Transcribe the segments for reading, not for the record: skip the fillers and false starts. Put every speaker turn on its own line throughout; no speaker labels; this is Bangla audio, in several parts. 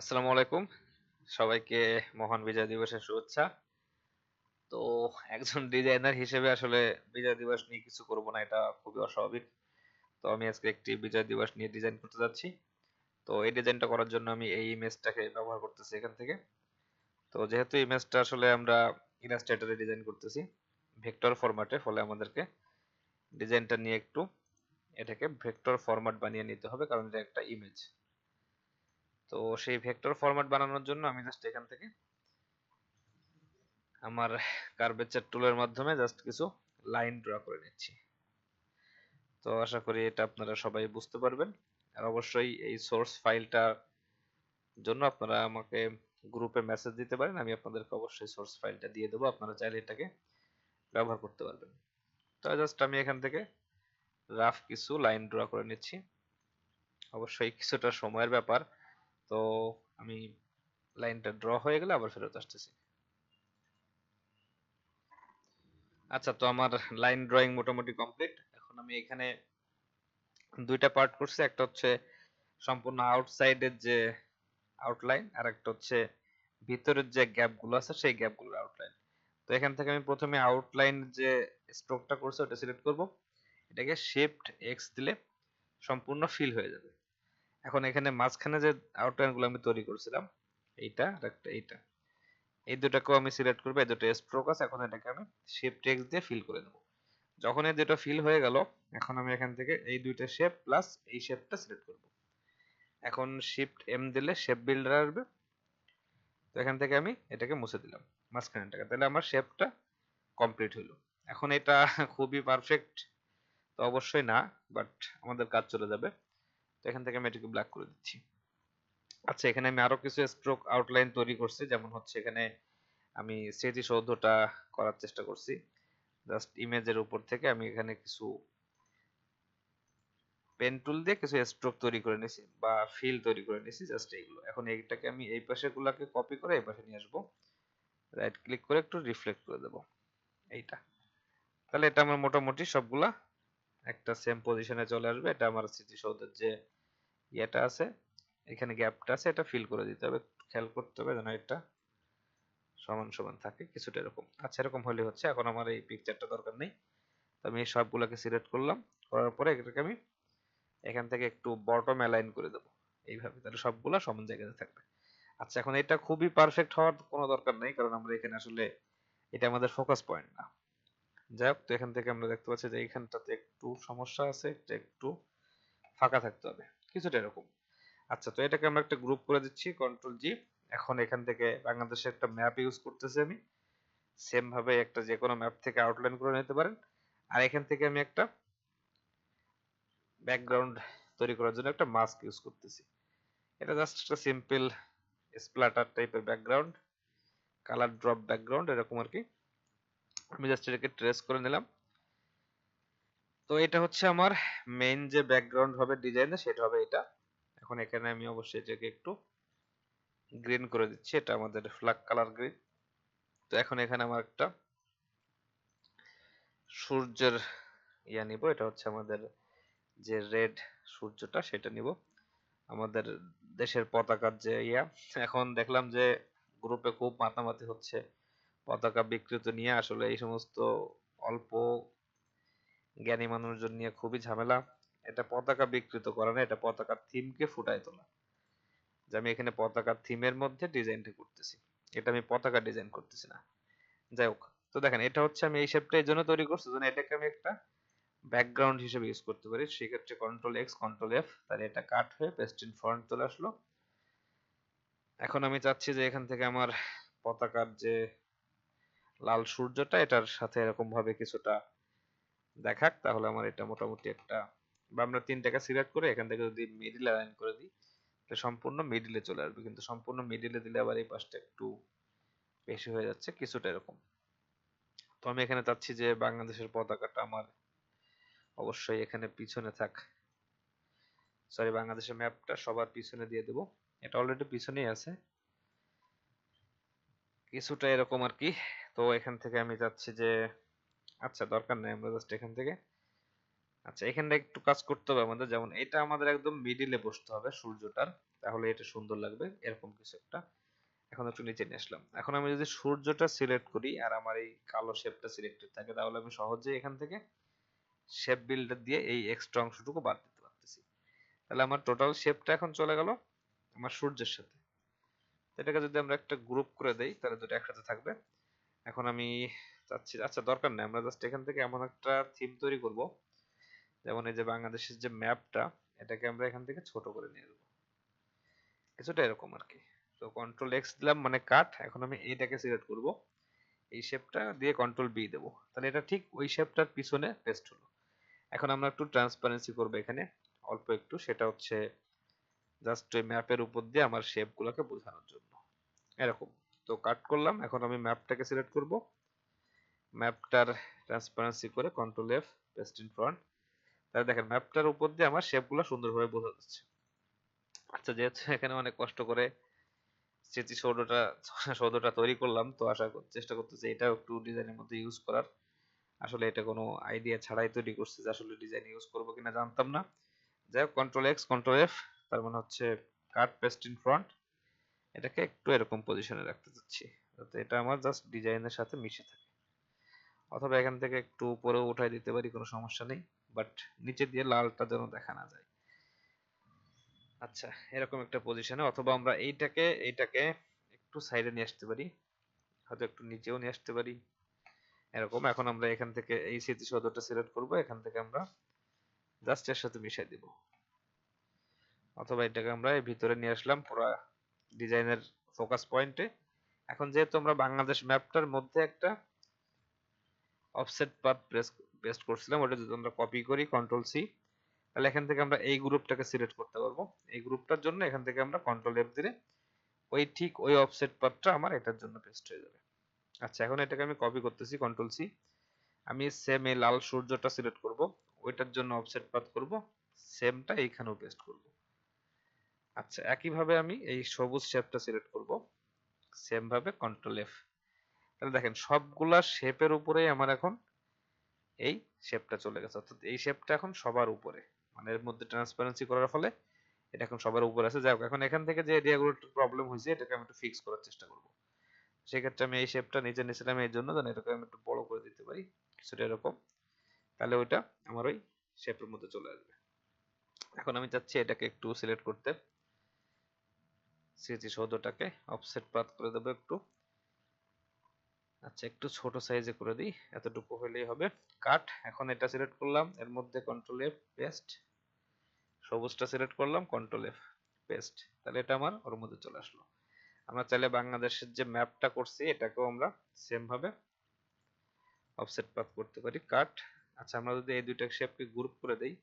আসসালামু আলাইকুম। সবাইকে মহান বিজয় দিবসের শুভেচ্ছা। তো একজন ডিজাইনার হিসেবে আসলে বিজয় দিবস নিয়ে কিছু করব না, এটা খুবই অস্বাভাবিক। তো আমি আজকে একটি বিজয় দিবস নিয়ে ডিজাইন করতে যাচ্ছি। তো এই ডিজাইনটা করার জন্য আমি এই ইমেজটাকে ব্যবহার করতেছি এখান থেকে। তো যেহেতু ইমেজটা আসলে আমরা ইলাস্ট্রেটরে ডিজাইন করতেছি ভেক্টর ফরম্যাটে, ফলে আমাদেরকে ডিজাইনটা নিয়ে একটু এটাকে ভেক্টর ফরম্যাট বানিয়ে নিতে হবে, কারণ এটা একটা ইমেজ। তো সেই ভেক্টর ফরম্যাট বানানোর জন্য আমি জাস্ট এখান থেকে আমার কার্ভেচার টুলের মাধ্যমে জাস্ট কিছু লাইন ড্র করে নিচ্ছি। তো আশা করি এটা আপনারা সবাই বুঝতে পারবেন। আর অবশ্যই এই সোর্স ফাইলটার জন্য আপনারা আমাকে গ্রুপে মেসেজ দিতে পারেন, আমি আপনাদেরকে অবশ্যই সোর্স ফাইলটা দিয়ে দেবো, আপনারা চাইলে এটাকে ব্যবহার করতে পারবেন। তো জাস্ট আমি এখান থেকে রাফ কিছু লাইন ড্র করে নিচ্ছি, অবশ্যই কিছুটা সময়ের ব্যাপার। তো আমি লাইনটা ড্র হয়ে গেলে আবার ফেরত আসতেছি। আচ্ছা, তো আমার লাইন ড্রয়িং মোটামুটি কমপ্লিট। এখন আমি এখানে দুইটা পার্ট করছি, একটা হচ্ছে সম্পূর্ণ আউটসাইডের যে আউটলাইন, আর একটা হচ্ছে ভিতরের যে গ্যাপ গুলো আছে সেই গ্যাপ গুলোর আউটলাইন। তো এখান থেকে আমি প্রথমে আউটলাইন যে স্ট্রোকটা করছে ওটা সিলেক্ট করব, এটাকে শিফট এক্স দিলে সম্পূর্ণ ফিল হয়ে যাবে। এখন এখানে মাঝখানে যে আউটলাইন গুলো আমি তৈরি করছিলাম, এইটা আর একটা এইটা, এই দুটাকেও আমি সিলেক্ট করবো। এই দুটো স্ট্রোক আছে, এখন এটাকে আমি শিফট এক্স দিয়ে ফিল করে দেবো। যখন এই দুটো ফিল হয়ে গেল, এখন আমি এখান থেকে এই দুইটা শেপ প্লাস এই শেপটা সিলেক্ট করব। এখন শিফট এম দিলে শেপ বিল্ডার আসবে। তো এখান থেকে আমি এটাকে মুছে দিলাম মাঝখানেরটাকে, তাহলে আমার শেপটা কমপ্লিট হইলো। এখন এটা খুবই পারফেক্ট তো অবশ্যই না, বাট আমাদের কাজ চলে যাবে। তো এখান থেকে আমি এটাকে ব্ল্যাক করে দিচ্ছি। আচ্ছা, এখানে আমি আরো কিছু স্ট্রোক আউটলাইন তৈরি করছি, যেমন হচ্ছে এখানে আমি স্মৃতিসৌধটা করার চেষ্টা করছি। জাস্ট ইমেজের উপর থেকে আমি এখানে কিছু পেন টুল দিয়ে কিছু স্ট্রোক তৈরি করে নিয়েছি বা ফিল তৈরি করে নিয়েছি, জাস্ট এইগুলো। এখন এইটাকে আমি এই পাশে গুলাকে কপি করে এই পাশে নিয়ে আসবো, রাইট ক্লিক করে একটু রিফ্লেক্ট করে দেবো এইটা। তাহলে এটা আমার মোটামুটি সবগুলা একটা সেম পজিশনে চলে আসবে। এটা আমার স্মৃতিসৌধের যে ইয়েটা আছে, এখানে গ্যাপটা আছে, এটা ফিল করে দিতে হবে। খেয়াল করতে হবে যেন এটা সমান সমান থাকে, কিছুটা এরকম। আচ্ছা, এরকম হলে হচ্ছে। এখন আমার এই পিকচারটা দরকার নেই। তো আমি এই সবগুলাকে সিলেক্ট করলাম, করার পরে এটাকে আমি এখান থেকে একটু বটম অ্যালাইন করে দেবো এইভাবে, তাহলে সবগুলা সমান জায়গাতে থাকবে। আচ্ছা, এখন এটা খুবই পারফেক্ট হওয়ার কোনো দরকার নেই, কারণ আমরা এখানে আসলে এটা আমাদের ফোকাস পয়েন্ট না। যাই হোক, তো এখান থেকে আমরা দেখতে পাচ্ছি যে এইখানটাতে একটু সমস্যা আছে, এটা একটু ফাঁকা থাকতে হবে, কিছুটা এরকম। আচ্ছা, তো এটাকে আমরা একটা গ্রুপ করে দিচ্ছি, কন্ট্রোল জি। এখন এখান থেকে বাংলাদেশের একটা ম্যাপ ইউজ করতেছি আমি, সেম ভাবে একটা যে কোনো ম্যাপ থেকে আউটলাইন করে নিতে পারেন। আর এখান থেকে আমি একটা ব্যাকগ্রাউন্ড তৈরি করার জন্য একটা মাস্ক ইউজ করতেছি। এটা জাস্ট একটা সিম্পল স্প্ল্যাটার টাইপের ব্যাকগ্রাউন্ড, কালার ড্রপ ব্যাকগ্রাউন্ড এরকম আর কি। আমি জাস্ট এটাকে ট্রেস করে নিলাম। তো এটা হচ্ছে আমার মেইন যে ব্যাকগ্রাউন্ড হবে ডিজাইনে, সেটা হবে এটা। এখন এখানে আমি অবশ্যই এটাকে একটু গ্রিন করে দিচ্ছি, এটা আমাদের ফ্ল্যাগ কালার গ্রিন। তো এখন এখানে আমার একটা সূর্যের ইয়া নিব, এটা হচ্ছে আমাদের যে রেড সূর্যটা সেটা নিব, আমাদের দেশের পতাকার যে ইয়া। এখন দেখলাম যে গ্রুপে খুব মাতামাতি হচ্ছে পতাকা বিকৃত নিয়ে। আসলে এই সমস্ত অল্প জ্ঞানী মানুষজন নিয়ে খুবই ঝামেলা। এটা পতাকা বিকৃত করা না, এটা পতাকার থিমকে ফুটায় তোলা। যে আমি এখানে পতাকার থিমের মধ্যে ডিজাইনটা করতেছি, এটা আমি পতাকা ডিজাইন করতেছি না। যাই হোক, তো দেখেন এটা হচ্ছে আমি এই শেপটা এই জন্য তৈরি করছি যেন এটাকে আমি একটা ব্যাকগ্রাউন্ড হিসেবে ইউজ করতে পারি। সেক্ষেত্রে কন্ট্রোল এক্স কন্ট্রোল এফ, তাহলে এটা কাট হয়ে পেস্ট ইন ফ্রন্ট চলে আসলো। এখন আমি চাচ্ছি যে এখান থেকে আমার পতাকার যে লাল সূর্যটা এটার সাথে এরকম ভাবে কিছুটা দেখাক, তাহলে আমার এটা মোটামুটি একটা, বা আমরা তিনটাকে সিলেক্ট করে এখান থেকে যদি মিডিল অ্যালাইন করে দিই, তাহলে সম্পূর্ণ মিডিলে চলে আসবে। কিন্তু সম্পূর্ণ মিডিলে দিলে আবার এই পাশটা একটু বেশি হয়ে যাচ্ছে, কিছুটা এরকম। তো আমি এখানে চাচ্ছি যে বাংলাদেশের পতাকাটা আমার অবশ্যই এখানে পিছনে থাক। সরি, বাংলাদেশের ম্যাপটা সবার পিছনে দিয়ে দেবো, এটা অলরেডি পিছনেই আছে, কিছুটা এরকম আর কি। তো এখান থেকে আমি চাচ্ছি যে, আচ্ছা দরকার নেই, আমরা জাস্ট এখান থেকে আচ্ছা, এখানটা একটু কাজ করতে হবে আমাদের, যেমন এটা আমাদের একদম মিডিলে বসতে হবে সূর্যটার, তাহলে এটা সুন্দর লাগবে, এরকম কিছু একটা। এখন একটু নিচে নিয়ে আসলাম। এখন আমি যদি সূর্যটা সিলেক্ট করি আর আমার এই কালো শেপটা সিলেক্টেড থাকে, তাহলে আমি সহজেই এখান থেকে শেপ বিল্ডার দিয়ে এই এক্সট্রা অংশটুকু বাদ দিতে পারতেছি। তাহলে আমার টোটাল শেপটা এখন চলে গেল আমার সূর্যের সাথে। এটাকে যদি আমরা একটা গ্রুপ করে দেই, তাহলে দুটো একসাথে থাকবে। এখন আমি চাচ্ছি, আচ্ছা দরকার নেই, আমরা জাস্ট এখান থেকে এমন একটা থিম তৈরি করব, যেমন এই যে বাংলাদেশের যে ম্যাপটা, এটাকে আমরা এখান থেকে ছোট করে নিয়ে যাবো, কিছুটা এরকম আর কি। তো কন্ট্রোল এক্স দিলাম মানে কাট। এখন আমি এইটাকে সিলেক্ট করব, এই শেপটা দিয়ে কন্ট্রোল বি দেবো, তাহলে এটা ঠিক ওই শেপটার পিছনে পেস্ট হলো। এখন আমরা একটু ট্রান্সপারেন্সি করবো এখানে, অল্প একটু, সেটা হচ্ছে জাস্ট ওই ম্যাপের উপর দিয়ে আমার শেপ গুলোকে বোঝানোর জন্য, এরকম। তো কাট করলাম। এখন আমি ম্যাপটাকে সিলেক্ট করব, ম্যাপটার ট্রান্সপারেন্সি করে control F, paste in front. তাহলে দেখেন ম্যাপটার উপর দিয়ে আমার শেপগুলো সুন্দরভাবে বোঝা যাচ্ছে। আচ্ছা, যেহেতু এখানে অনেক কষ্ট করে স্মৃতিসৌধটা সৌধটা তৈরি করলাম, তো চেষ্টা করতেছি এটাও একটু ডিজাইনের মধ্যে ইউজ করার। আসলে এটা কোনো আইডিয়া ছাড়াই তৈরি করছি, যে আসলে ডিজাইন ইউজ করবো কিনা জানতাম না। যাই হোক, কন্ট্রোল এক্স কন্ট্রোল এফ, তার মানে হচ্ছে কাট পেস্ট ইন ফ্রন্ট। এটাকে একটু এরকম পজিশনে রাখতে চাচ্ছি, যাতে এটা আমার জাস্ট ডিজাইনের সাথে মিশে থাকে। অথবা এখান থেকে একটু উপরেও উঠাই দিতে পারি, কোনো সমস্যা নেই, বাট নিচে দিয়ে লালটা যেন দেখা না যায়। আচ্ছা, এরকম একটা পজিশনে, অথবা আমরা এইটাকে একটু সাইডে নিয়ে আসতে পারি, হয়তো একটু নিচেও নিয়ে আসতে পারি, এরকম। এখন আমরা এখান থেকে এই স্মৃতিসৌধটা সিলেক্ট করব, এখান থেকে আমরা জাস্ট এর সাথে মিশাই দিব, অথবা এটাকে আমরা এই ভিতরে নিয়ে আসলাম পুরো ডিজাইনের ফোকাস পয়েন্টে। এখন যেহেতু আমরা বাংলাদেশ ম্যাপটার মধ্যে একটা অফসেট পাথ পেস্ট করছিলাম, ওটা যদি আমরা কপি করি কন্ট্রোল সি, তাহলে এখান থেকে আমরা এই গ্রুপটাকে সিলেক্ট করতে পারবো। এই গ্রুপটার জন্য এখান থেকে আমরা কন্ট্রোল এফ দিলে ওই ঠিক ওই অফসেট পাথটা আমার এটার জন্য পেস্ট হয়ে যাবে। আচ্ছা, এখন এটাকে আমি কপি করতেছি কন্ট্রোল সি। আমি সেম এই লাল সূর্যটা সিলেক্ট করব, ওইটার জন্য অফসেট পাথ করব, সেমটা এইখানেও পেস্ট করব। আচ্ছা, একইভাবে আমি এই সবুজ শেপটা সিলেক্ট করব, সেম ভাবে কন্ট্রোল এফ। তাহলে দেখেন সবগুলা শেপের উপরেই আমার এখন এই শেপটা চলে গেছে, অর্থাৎ এই শেপটা এখন সবার উপরে, মানে এর মধ্যে ট্রান্সপারেন্সি করার ফলে এটা এখন সবার উপরে আছে। যাই হোক, এখন এখান থেকে যে এরিয়াগুলো একটু প্রবলেম হয়েছে, এটাকে আমি একটু ফিক্স করার চেষ্টা করব। সেক্ষেত্রে আমি এই শেপটা নিচে নিয়েছিলাম এই জন্য, যেন এটাকে আমি একটু বড় করে দিতে পারি, কিছুটা এরকম। তাহলে ওইটা আমার ওই শেপের মধ্যে চলে আসবে। এখন আমি চাচ্ছি এটাকে একটু সিলেক্ট করতে, স্মৃতিসৌধটাকে অফসেট পাথ করে দেবো একটু। আচ্ছা, একটু ছোট সাইজে করে দিই, এতটুকু হলেই হবে। কাট। এখন এটা সিলেক্ট করলাম, এর মধ্যে কন্ট্রোল এফ পেস্ট, সবুজটা সিলেক্ট করলাম কন্ট্রোল এফ পেস্ট, তাহলে এটা আমার ওর মধ্যে চলে আসলো। আমরা চাইলে বাংলাদেশের যে ম্যাপটা করছি এটাকেও আমরা সেম ভাবে অফসেট পাথ করতে পারি, কাট। আচ্ছা, আমরা যদি এই দুইটা শেপকে গ্রুপ করে দেই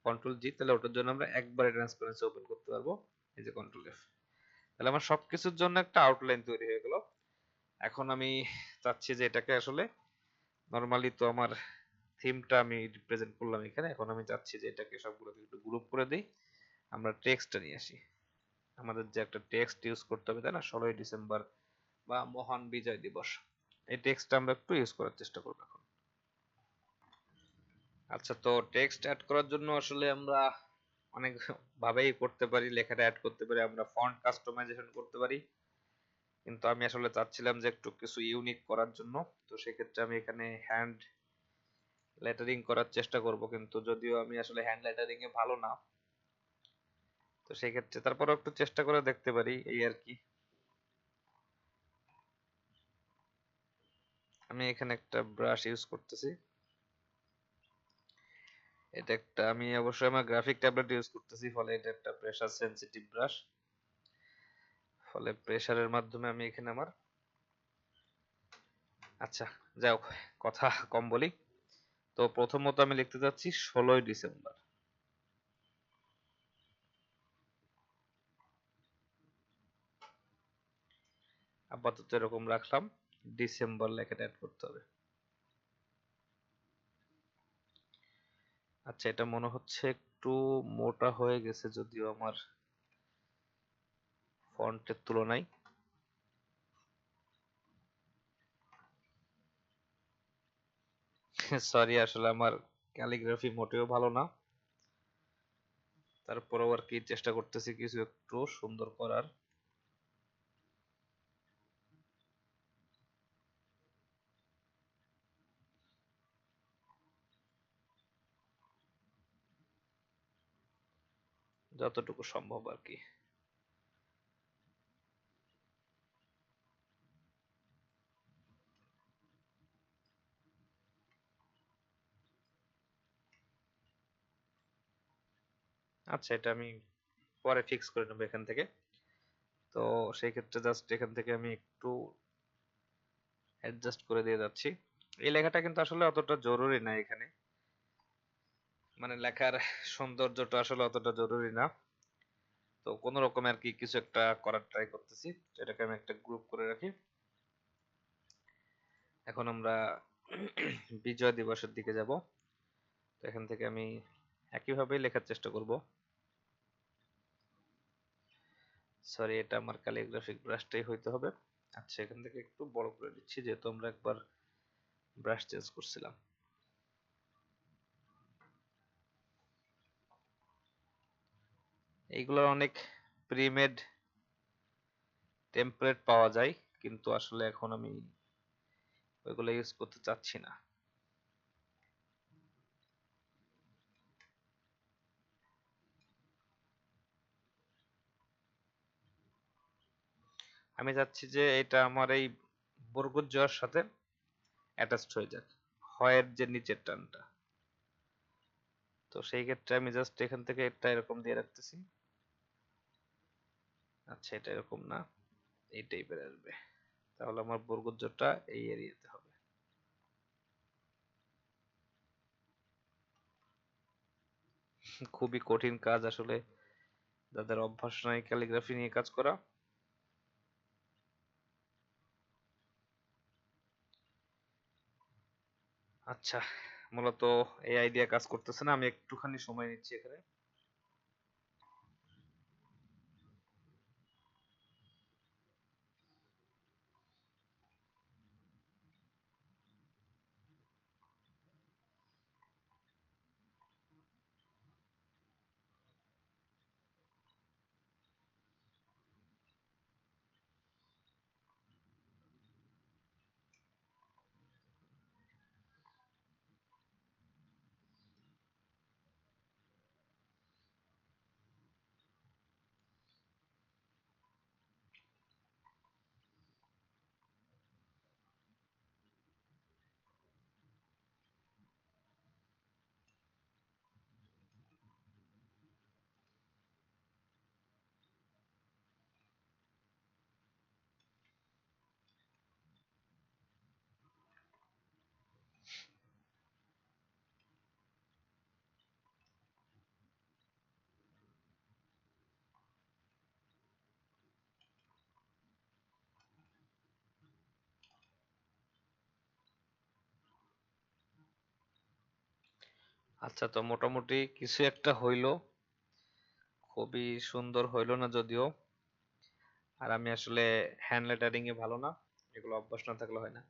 কন্ট্রোল জি, তাহলে ওটার জন্য আমরা একবারে ট্রান্সপারেন্সি ওপেন করতে পারবো, এই যে কন্ট্রোল এফ। তাহলে আমার সবকিছুর জন্য একটা আউটলাইন তৈরি হয়ে গেল। এখন আমি চাচ্ছি যে এটাকে আসলে নরমালি তো আমার থিমটা আমি রিপ্রেজেন্ট করলাম এখানে, এখন আমি চাচ্ছি যে এটাকে সবগুলোকে একটু গ্রুপ করে দিই। আমরা টেক্সটটা নিয়ে আসি, আমাদের যে একটা টেক্সট ইউজ করতে হবে তাই না, 16ই ডিসেম্বর বা মহান বিজয় দিবস, এই টেক্সটটা আমরা একটু ইউজ করার চেষ্টা করবো এখন। আচ্ছা, তো টেক্সট অ্যাড করার জন্য আসলে আমরা অনেক ভাবেই করতে পারি, লেখাটা অ্যাড করতে পারি, আমরা ফন্ট কাস্টমাইজেশন করতে পারি, কিন্তু আমি আসলে চাচ্ছিলাম যে একটু কিছু ইউনিক করার জন্য। তো সেক্ষেত্রে আমি এখানে হ্যান্ড লেটারিং করার চেষ্টা করব, কিন্তু যদিও আমি আসলে হ্যান্ড লেটারিং এ ভালো না, তো সেক্ষেত্রে তারপরেও একটু চেষ্টা করে দেখতে পারি, এই আর কি। আমি এখানে একটা ব্রাশ ইউজ করতেছি, এটা একটা, আমি অবশ্যই আমার গ্রাফিক ট্যাবলেট ইউজ করতেছি, ফলে এটা একটা প্রেসার সেনসিটিভ ব্রাশ, ফলে প্রেসারের মাধ্যমে আমি এখানে আমার, আচ্ছা যাই হোক, কথা কম বলি। তো প্রথমত আমি লিখতে যাচ্ছি 16ই ডিসেম্বর, আপাতত এরকম রাখলাম, ডিসেম্বর লেখাটা অ্যাড করতে হবে। আচ্ছা, এটা মনে হচ্ছে একটু মোটা হয়ে গেছে যদিও আমার ফন্টের তুলনায়। সরি, আসলে আমার ক্যালিগ্রাফি মোটেও ভালো না, তারপরেও আর কি চেষ্টা করতেছি কিছু একটু সুন্দর করার। যতটুকু সম্ভব আর কি। আচ্ছা, এটা আমি পরে ফিক্স করে নেবো এখান থেকে। তো সেই ক্ষেত্রে জাস্ট এখান থেকে আমি একটু অ্যাডজাস্ট করে দিয়ে যাচ্ছি। এই লেখাটা কিন্তু আসলে অতটা জরুরি না এখানে, মানে লেখার সৌন্দর্যটা আসলে অতটা জরুরি না। তো কোনো রকম আর কি কিছু একটা করার ট্রাই করতেছি। এটাকে আমি একটা গ্রুপ করে রাখি। এখন আমরা বিজয় দিবসের দিকে যাব। তো এখান থেকে আমি একইভাবেই লেখার চেষ্টা করব। সরি, এটা আমার ক্যালিগ্রাফিক ব্রাশটাই হইতে হবে। আচ্ছা, এখান থেকে একটু বড় করে দিচ্ছি যেহেতু আমরা একবার ব্রাশ চেঞ্জ করছিলাম। এইগুলোর অনেক প্রিমেড টেমপ্লেট পাওয়া যায়, কিন্তু আসলে এখন আমি ওইগুলো ইউজ করতে চাচ্ছি না। আমি চাচ্ছি যে এটা আমার এই বরগত জয়ের সাথে অ্যাটাচড হয়ে যাক, হয়ের যে নিচের টানটা। তো সেই ক্ষেত্রে আমি জাস্ট এখান থেকে এটা এরকম দিয়ে রাখতেছি। আচ্ছা, এটা এরকম না, এই টাইপের আসবে। তাহলে আমার বরগত জোরটা এই এরিয়াতে হবে। খুবই কঠিন কাজ আসলে, যাদের অভ্যাস নাই ক্যালিগ্রাফি নিয়ে কাজ করা। আচ্ছা, মূলত এই আইডিয়া কাজ করতেছে না, আমি একটুখানি সময় নিচ্ছি এখানে। আচ্ছা, তো মোটামুটি কিছু একটা হইলো, খুবই সুন্দর হইলো না যদিও। আর আমি আসলে হ্যান্ড লেটারিং এ ভালো না, এগুলো অভ্যাস না থাকলে হয় না।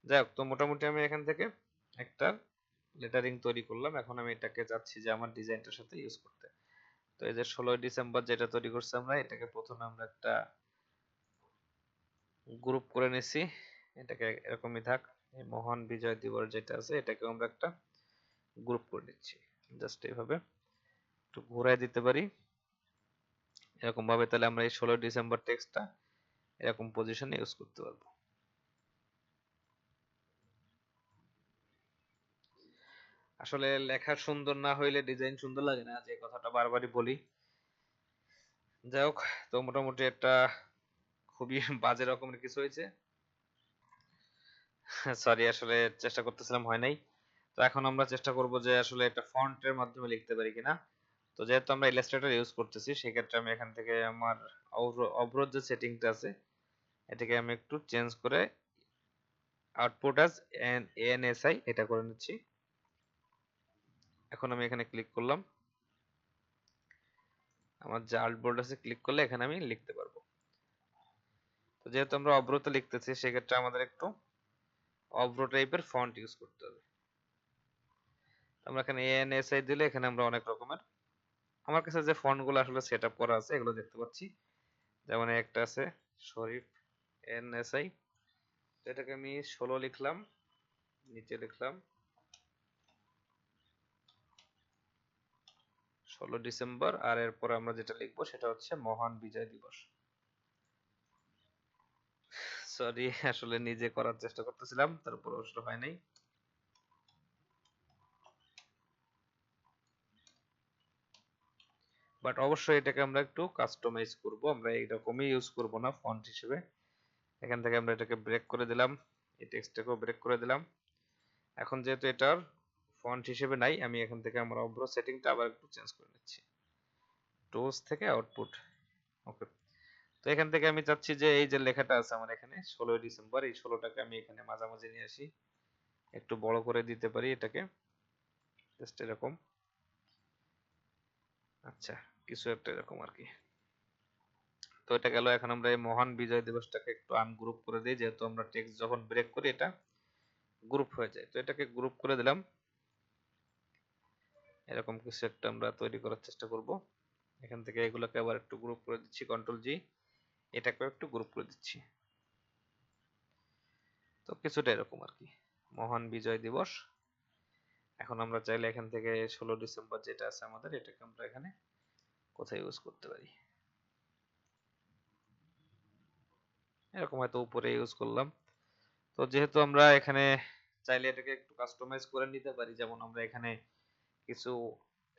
যাই হোক, তো মোটামুটি আমি এখান থেকে একটা লেটারিং তৈরি করলাম। এখন আমি এটাকে চাচ্ছি যে আমার ডিজাইনটার সাথে ইউজ করতে। তো এই যে 16 ডিসেম্বর যেটা তৈরি করছি আমরা, এটাকে প্রথমে আমরা একটা গ্রুপ করে নিছি। এটাকে এরকমই থাক। এই মহান বিজয় দিবস যেটা আছে এটাকে আমরা একটা গ্রুপ করে নিচ্ছি, জাস্ট এইভাবে একটু ঘুরাই দিতে পারি এরকম ভাবে, তাহলে আমরা এই 16 ডিসেম্বর টেক্সটটা এরকম পজিশনে ইউজ করতে পারবো। আসলে লেখা সুন্দর না হইলে ডিজাইন সুন্দর লাগে না, যে কথাটা বারবারই বলি। যাই হোক, তো মোটামুটি একটা খুবই বাজে রকমের কিছু হয়েছে। সরি, আসলে চেষ্টা করতেছিলাম, হয় নাই। তো এখন আমরা চেষ্টা করব যে আসলে একটা ফন্টের মাধ্যমে লিখতে পারি কিনা। তো যেহেতু আমরা ইলাস্ট্রেটর ইউজ করতেছি, সেক্ষেত্রে আমি এখান থেকে আমার অবরোধ যে সেটিংটা আছে এটাকে আমি একটু চেঞ্জ করে আউটপুট অ্যাজ এএনএসআই এটা করে নিচ্ছি। এখন আমি এখানে ক্লিক করলাম, আমার যে আর্টবোর্ড আছে ক্লিক করলে এখানে আমি লিখতে পারবো। তো যেহেতু আমরা অব্রত লিখতেছি, সেক্ষেত্রে আমাদের একটু অব্র টাইপের ফন্ট ইউজ করতে হবে। আমরা এখানে এএনএসআই দিলে এখানে আমরা অনেক রকমের, আমার কাছে যে ফন্ট গুলো আসলে সেট আপ করা আছে এগুলো দেখতে পাচ্ছি। যেমন একটা আছে শরীফ এনএসআই, এটাকে আমি 16 লিখলাম, নিচে লিখলাম 16 ডিসেম্বর, আর এরপর আমরা যেটা লিখবো সেটা হচ্ছে মহান বিজয় দিবস। সরি, আসলে নিজে করার চেষ্টা করতেছিলাম, তারপর আসলে হয় নাই। বাট অবশ্যই এটাকে আমরা একটু কাস্টমাইজ করব, আমরা এইরকমই ইউজ করব না ফন্ট হিসেবে। এখান থেকে আমরা এটাকে ব্রেক করে দিলাম, এই টেক্সটটাকেও ব্রেক করে দিলাম। এখন যেহেতু এটার ফন্ট হিসেবে নাই, আমি এখান থেকে আমার অব্র সেটিংটা আবার একটু চেঞ্জ করে নিচ্ছি, টুলস থেকে আউটপুট। ওকে, তো এখান থেকে আমি চাচ্ছি যে এই যে লেখাটা আছে আমার এখানে 16 ডিসেম্বর, এই 16টাকে আমি এখানে মাঝামাঝি নিয়ে আসি, একটু বড় করে দিতে পারি এটাকে, জাস্ট এরকম। আচ্ছা, কিছু একটা এরকম আর কি। তো এটা গেল। এখন আমরা এই মহান বিজয় দিবসটাকে একটু আনগ্রুপ করে দিই, যেহেতু আমরা টেক্সট যখন ব্রেক করি এটা গ্রুপ হয়ে যায়। তো এটাকে গ্রুপ করে দিলাম, এরকম কিছু একটা আমরা তৈরি করার চেষ্টা করব। এখান থেকে এগুলোকে আবার একটু গ্রুপ করে দিচ্ছি, কন্ট্রোল জি, এটাকেও একটু গ্রুপ করে দিচ্ছি। তো কিছুটা এরকম আর কি, মহান বিজয় দিবস। এখন আমরা চাইলে এখান থেকে 16 ডিসেম্বর যেটা আছে আমাদের, এটাকে আমরা এখানে কোথায় ইউজ করতে পারি, এরকম হয়তো উপরে ইউজ করলাম। তো যেহেতু আমরা এখানে চাইলে এটাকে একটু কাস্টমাইজ করে নিতে পারি, যেমন আমরা এখানে কিছু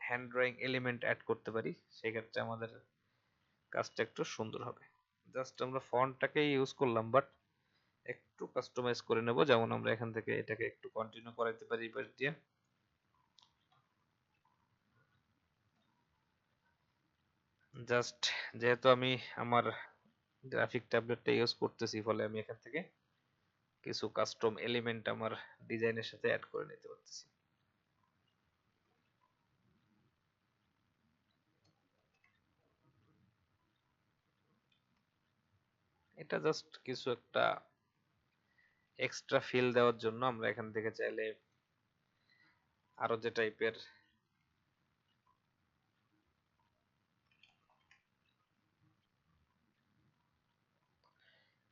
হ্যান্ড ড্রয়িং এলিমেন্ট অ্যাড করতে পারি, সেই ক্ষেত্রে আমাদের কাজটা একটু সুন্দর হবে। জাস্ট আমরা ফন্টটাকে ইউজ করলাম, বাট একটু কাস্টমাইজ করে নেব। যেমন আমরা এখান থেকে এটাকে একটু কন্টিনিউ করাইতে পারি এই পাশ দিয়ে। জাস্ট যেহেতু আমি আমার গ্রাফিক ট্যাবলেটটা ইউজ করতেছি, ফলে আমি এখান থেকে কিছু কাস্টম এলিমেন্ট আমার ডিজাইনের সাথে অ্যাড করে নিতে পারতেছি। এটা জাস্ট কিছু একটা এক্সট্রা ফিল দেওয়ার জন্য আমরা এখান থেকে চাইলে আরো যে টাইপের,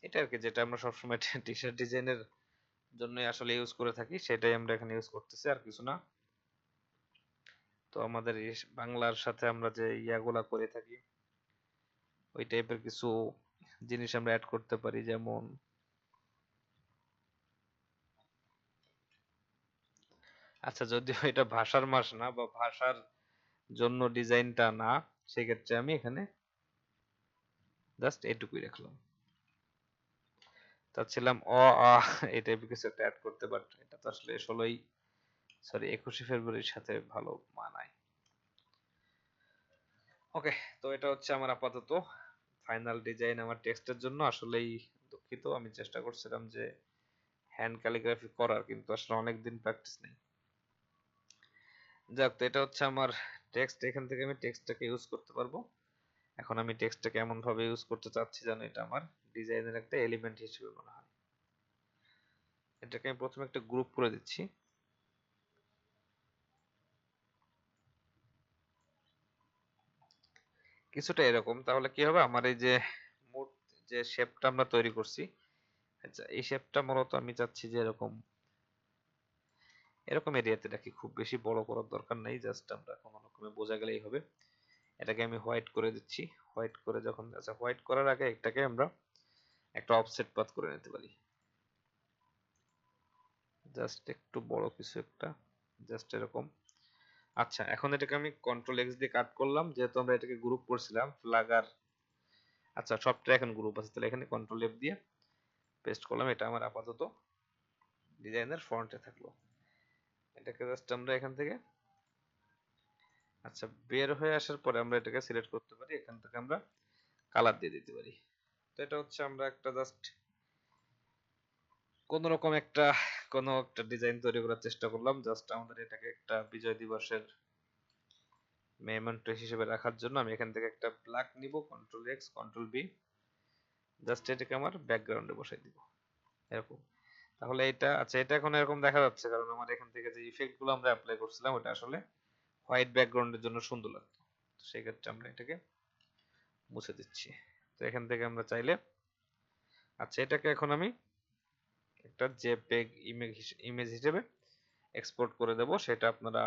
এটা আর কি যেটা আমরা সবসময় টি শার্ট ডিজাইনের জন্য আসলে ইউজ করে থাকি, সেটাই আমরা এখানে ইউজ করতেছি, আর কিছু না। তো আমাদের বাংলার সাথে আমরা যে ইয়াগুলা করে থাকি ওই টাইপের কিছু জিনিস আমরা অ্যাড করতে পারি, যেমন আচ্ছা, যদিও এটা ভাষার মাস না বা ভাষার জন্য ডিজাইনটা না, সেক্ষেত্রে আমি এখানে জাস্ট এটুকুই রাখলাম। চাচ্ছিলাম আ এই টাইপের কিছু একটা অ্যাড করতে, বাট এটা তো আসলে 21শে ফেব্রুয়ারির সাথে ভালো মানায়। ওকে, তো এটা হচ্ছে আমার আপাতত ফাইনাল ডিজাইন আমার টেক্সটের জন্য। আসলেই দুঃখিত, আমি চেষ্টা করছিলাম যে হ্যান্ড ক্যালিগ্রাফি করার, কিন্তু আসলে অনেকদিন প্র্যাকটিস নেই। যাক, তো এটা হচ্ছে আমার টেক্সট, এখান থেকে আমি টেক্সটটাকে ইউজ করতে পারবো। এখন আমি টেক্সটটাকে এমন ভাবে ইউজ করতে চাচ্ছি যেন এটা আমার ডিজাইনের একটা এলিমেন্ট হিসেবে মনে হয়। এটাকে আমি প্রথমে একটা গ্রুপ করে দিচ্ছি, কিছুটা এরকম। তাহলে কি হবে, আমার এই যে মোট যে শেপটা আমরা তৈরি করছি, আচ্ছা এই শেপটা মূলত আমি চাচ্ছি যে এরকম এরকম এরিয়াতে রাখি, খুব বেশি বড় করার দরকার নেই, জাস্ট আমরা কোনো রকমে বোঝা গেলেই হবে। এটাকে আমি হোয়াইট করে দিচ্ছি, হোয়াইট করে যখন, আচ্ছা হোয়াইট করার আগে এটাকে আমরা একটা অফসেট পাথ করে নিতে পারি, জাস্ট একটু বড় কিছু একটা, জাস্ট এরকম। আচ্ছা, এখন এটাকে আমি কন্ট্রোল এক্স দিয়ে কাট করলাম, যেহেতু আমরা এটাকে গ্রুপ করছিলাম ফ্লাগার। আচ্ছা, সবটা এখন গ্রুপ আছে, তাহলে এখানে কন্ট্রোল এফ দিয়ে পেস্ট করলাম। এটা আমার আপাতত ডিজাইনের ফ্রন্টে থাকলো। এটাকে জাস্ট আমরা এখান থেকে, আচ্ছা বের হয়ে আসার পরে আমরা এটাকে সিলেক্ট করতে পারি, এখান থেকে আমরা কালার দিয়ে দিতে পারি। তো এটা হচ্ছে আমরা একটা জাস্ট কোন রকম একটা ডিজাইন তৈরি করার চেষ্টা করলাম, জাস্ট আমাদের এটাকে একটা বিজয় দিবসের মেমেন্টো হিসেবে রাখার জন্য। আমি এখান থেকে একটা ব্ল্যাক নিব, control X control B, just এটাকে আমার ব্যাকগ্রাউন্ডে বসাই দিব এরকম। তাহলে এটা আচ্ছা, এটা এখন এরকম দেখা যাচ্ছে কারণ আমার এখান থেকে যে ইফেক্ট গুলো আমরা অ্যাপ্লাই করছিলাম ওটা আসলে হোয়াইট ব্যাকগ্রাউন্ডের জন্য সুন্দর লাগতো। তো সেই ক্ষেত্রে আমরা এটাকে মুছে দিচ্ছি। তো এখান থেকে আমরা চাইলে আচ্ছা এটাকে এখন আমি একটা জেপিইজি ইমেজ হিসেবে এক্সপোর্ট করে দেব, সেটা আপনারা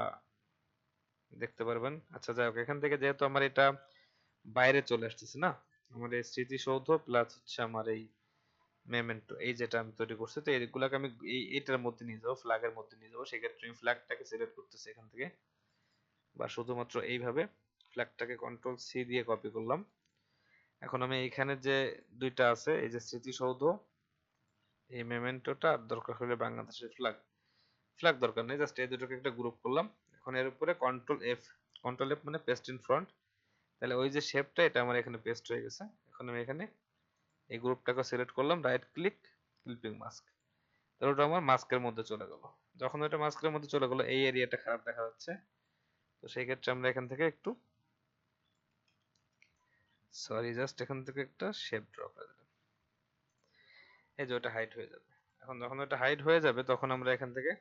দেখতে পারবেন। আচ্ছা যাই হোক, এখান থেকে যেহেতু আমার এটা বাইরে চলে আসতেছে না, আমার এই স্মৃতিসৌধ প্লাস হচ্ছে আমার এই মেমেন্টো এই যেটা আমি তৈরি করছি, তো এইগুলাকে আমি এইটার মধ্যে নিয়ে যাবো, ফ্ল্যাগের মধ্যে নিয়ে যাবো। সেক্ষেত্রে আমি ফ্ল্যাগটাকে সিলেক্ট করতেছি এখান থেকে, বা শুধুমাত্র এইভাবে ফ্ল্যাগটাকে কন্ট্রোল সি দিয়ে কপি করলাম। এখন আমি এইখানে যে দুইটা আছে, এই যে স্মৃতিসৌধ, এই মেমেন্টোটা, আর দরকার হলে বাংলাদেশের ফ্ল্যাগ, ফ্ল্যাগ দরকার নেই, জাস্ট এই দুটোকে একটা গ্রুপ করলাম। এখন এর উপরে কন্ট্রোল এফ মানে পেস্ট ইন ফ্রন্ট, তাহলে ওই যে শেপটা এটা আমার এখানে পেস্ট হয়ে গেছে। এখন আমি এখানে এই গ্রুপটাকে সিলেক্ট করলাম, রাইট ক্লিক, ক্লিপিং মাস্ক, তাহলে ওটা আমার মাস্কের মধ্যে চলে গেল। যখন ওটা মাস্কের মধ্যে চলে গেল এই এরিয়াটা খারাপ দেখা যাচ্ছে, তো সেই ক্ষেত্রে আমরা এখান থেকে একটু জাস্ট এখান থেকে একটা শেপ ড্র করে দিলাম, এই যে ওটা হাইড হয়ে যাবে। এখন যখন ওটা হাইড হয়ে যাবে তখন আমরা এখান থেকে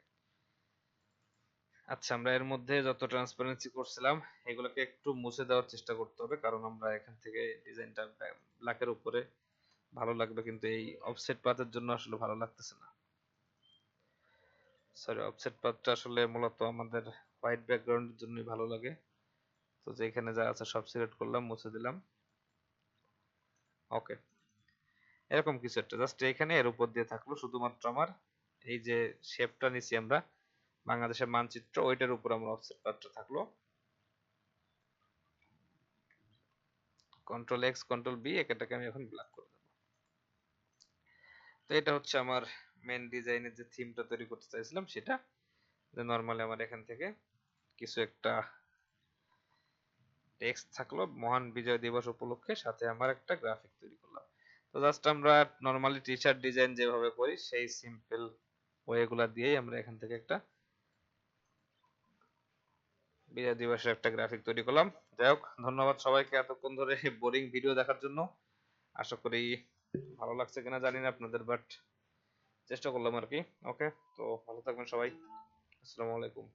আচ্ছা আমরা এর মধ্যে যত ট্রান্সপারেন্সি করছিলাম এগুলোকে একটু মুছে দেওয়ার চেষ্টা করতে হবে, কারণ আমরা এখান থেকে ডিজাইনটা ব্ল্যাকের উপরে ভালো লাগবে, কিন্তু এই অফসেট পাথের জন্য আসলে ভালো লাগতেছে না। সরি, অফসেট পাথটা আসলে মূলত আমাদের হোয়াইট ব্যাকগ্রাউন্ডের জন্যই ভালো লাগে। তো যেখানে যা আছে সব সিলেক্ট করলাম, মুছে দিলাম, ওকে। এরকম কিছু একটা জাস্ট এখানে এর উপর দিয়ে থাকলো শুধুমাত্র আমার এই যে শেপটা নিছি আমরা বাংলাদেশের মানচিত্র, ওইটার উপর আমার অফসেট পাথটা থাকলো। কন্ট্রোল এক্স কন্ট্রোল বি, এটাকে আমি এখন ব্ল্যাক করে দেবো। তো এটা হচ্ছে আমার মেন ডিজাইনের যে থিমটা তৈরি করতে চাইছিলাম সেটা, যে নরমালি আমার এখান থেকে কিছু একটা টেক্সট থাকলো মহান বিজয় দিবস উপলক্ষে, সাথে আমার একটা গ্রাফিক তৈরি করলাম। তো জাস্ট আমরা নরমালি টি শার্ট ডিজাইন যেভাবে করি সেই সিম্পল ওয়েগুলা দিয়েই আমরা এখান থেকে একটা বিজয় দিবসের একটা গ্রাফিক তৈরি করলাম। যাই হোক, ধন্যবাদ সবাইকে এতক্ষণ ধরে বোরিং ভিডিও দেখার জন্য। আশা করি ভালো লাগছে কিনা জানি না আপনাদের, বাট চেষ্টা করলাম আর কি। ওকে, তো ভালো থাকবেন সবাই, আসসালামু আলাইকুম।